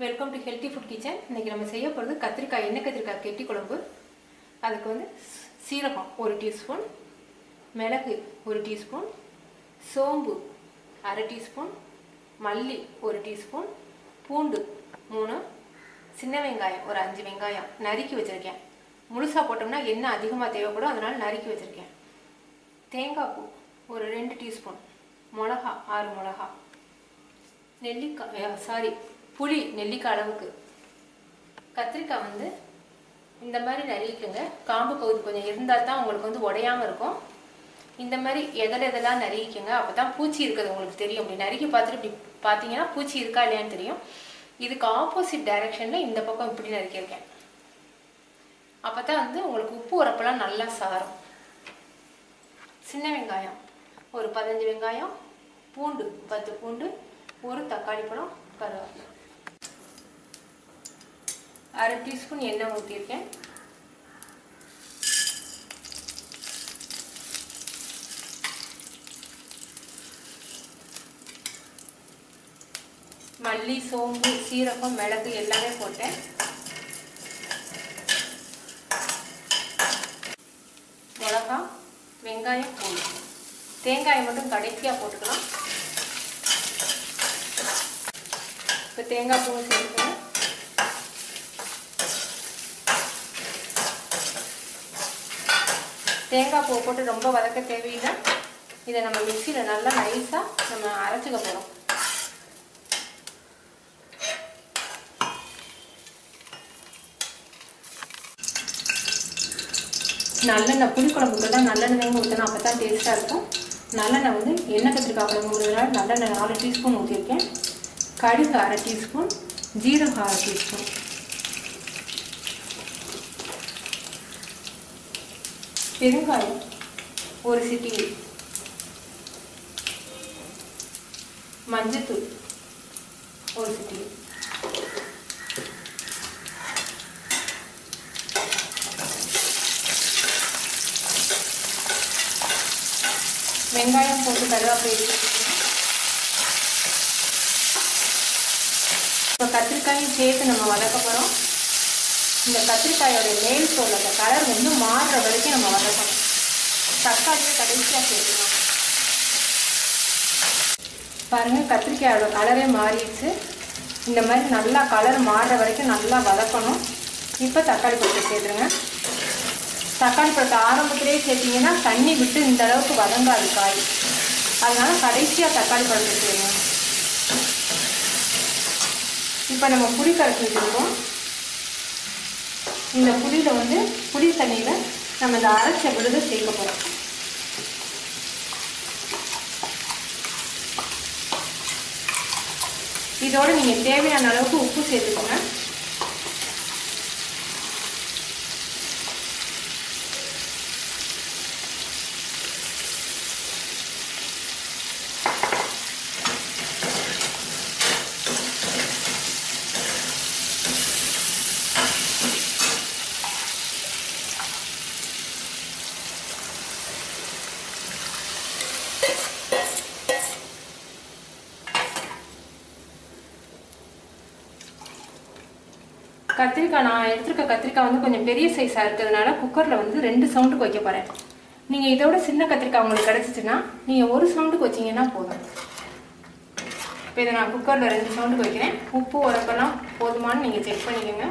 Welcome to healthy food kitchen. இன்றைக்கி நம்ம செய்ய போகிறது கத்திரிக்காய் எண்ணெய் கத்திரிக்காய் கெட்டி குழம்பு. அதுக்கு வந்து சீரகம் 1 டீஸ்பூன், மிளகு 1 டீஸ்பூன், சோம்பு 1/2 டீஸ்பூன், மல்லி 1 டீஸ்பூன், பூண்டு 3, சின்ன வெங்காயம் ஒரு 5 வெங்காயம் நறுக்கி வச்சுருக்கேன். முழுசாக போட்டோம்னா எண்ணெய் அதிகமாக தேவைப்படும், அதனால் நறுக்கி வச்சுருக்கேன். தேங்காய் பூ ஒரு 2 டீஸ்பூன், மிளகா 6 மிளகா, புளி நெல்லிக்காய் அளவுக்கு. கத்திரிக்காய் வந்து இந்த மாதிரி நறுக்கிக்கோங்க. காம்பு பகுதி கொஞ்சம் இருந்தால் தான் உங்களுக்கு வந்து உடையாமல் இருக்கும். இந்த மாதிரி எதெல்லாம் நறுக்கிக்கோங்க, அப்போ தான் பூச்சி இருக்கிறது உங்களுக்கு தெரியும். அப்படி நறுக்கி பார்த்துட்டு இப்படி பார்த்தீங்கன்னா பூச்சி இருக்கா இல்லையான்னு தெரியும். இதுக்கு ஆப்போசிட் டைரக்ஷனில் இந்த பக்கம் இப்படி நறுக்கியிருக்கேன். அப்போ தான் வந்து உங்களுக்கு உப்பு உரப்பெல்லாம் நல்லா சாரும். சின்ன வெங்காயம் ஒரு 15 வெங்காயம், பூண்டு 10 பூண்டு, ஒரு தக்காளி பழம், கருவேப்பிலை. 1/2 டீஸ்பூன் எண்ணெய் ஊற்றிருக்கேன். மல்லி, சோம்பு, சீரகம், மிளகு எல்லாமே போட்டேன். மிளகா, வெங்காயம், பூண்டு, தேங்காயை மட்டும் கடைசியாக போட்டுக்கலாம். இப்போ தேங்காய் பூ சேர்த்துக்கணும். தேங்காய் பூ போட்டு ரொம்ப வதக்க தேவையில்லை. இதை நம்ம மிக்சியில் நல்லா நைஸாக நம்ம அரைச்சிக்க போகிறோம். நல்லெண்ணெய் புளிக்குழம்புக்கெல்லாம் நல்லெண்ணெய் ஊற்றணும், அப்போ தான் டேஸ்ட்டாக இருக்கும். நல்லெண்ணெய் வந்து எண்ணெய் கத்திரிக்காய் குழம்புங்கிறதுனால நல்லெண்ணெய் 4 டீஸ்பூன் ஊற்றிருக்கேன். கடுகு 1/2 டீஸ்பூன், ஜீரகம் 1/2 டீஸ்பூன், பெருங்காயம் 1 சிட்டிகை, மஞ்சத்தூள் 1 சிட்டிகை, வெங்காயம் போட்டு கருவேப்பிலை. இப்போ கத்திரிக்காயும் சேர்த்து நம்ம வதக்க போகிறோம். இந்த கத்திரிக்காயோட மேல் தோல் அந்த கலர் வந்து மாறுற வரைக்கும் நம்ம வதக்கணும். தக்காளியை கடைசியாக சேர்த்துக்கணும். பாருங்கள், கத்திரிக்காயோட கலரே மாறிடுச்சு. இந்த மாதிரி நல்லா கலர் மாறுற வரைக்கும் நல்லா வதக்கணும். இப்போ தக்காளி பழத்தை சேர்த்துருங்க. தக்காளி பழத்தை ஆரம்பத்திலே சேர்த்திங்கன்னா தண்ணி விட்டு இந்த அளவுக்கு வதங்காது காய். அதனால கடைசியாக தக்காளி பழத்தை சேருங்க. இப்போ நம்ம புளி கரைச்சி வச்சுருக்கோம். இந்த புளியில் வந்து புளி தண்ணியில் நம்ம இந்த அரைச்ச விழுது சேர்க்க போகிறோம். இதோடு நீங்கள் தேவையான அளவுக்கு உப்பு சேர்த்துக்கோங்க. கத்திரிக்காய் நான் எடுத்துருக்க கத்திரிக்காய் வந்து கொஞ்சம் பெரிய சைஸாக இருக்கிறதுனால குக்கரில் வந்து 2 சவுண்டுக்கு வைக்க போகிறேன். நீங்கள் இதோட சின்ன கத்திரிக்காய் உங்களுக்கு கிடச்சிச்சின்னா நீங்கள் 1 சவுண்டுக்கு வச்சிங்கன்னா போதும். இப்போ இதை நான் குக்கரில் 2 சவுண்டுக்கு வைக்கிறேன். உப்பு உரப்பெல்லாம் போதுமானு நீங்கள் செக் பண்ணிக்கோங்க.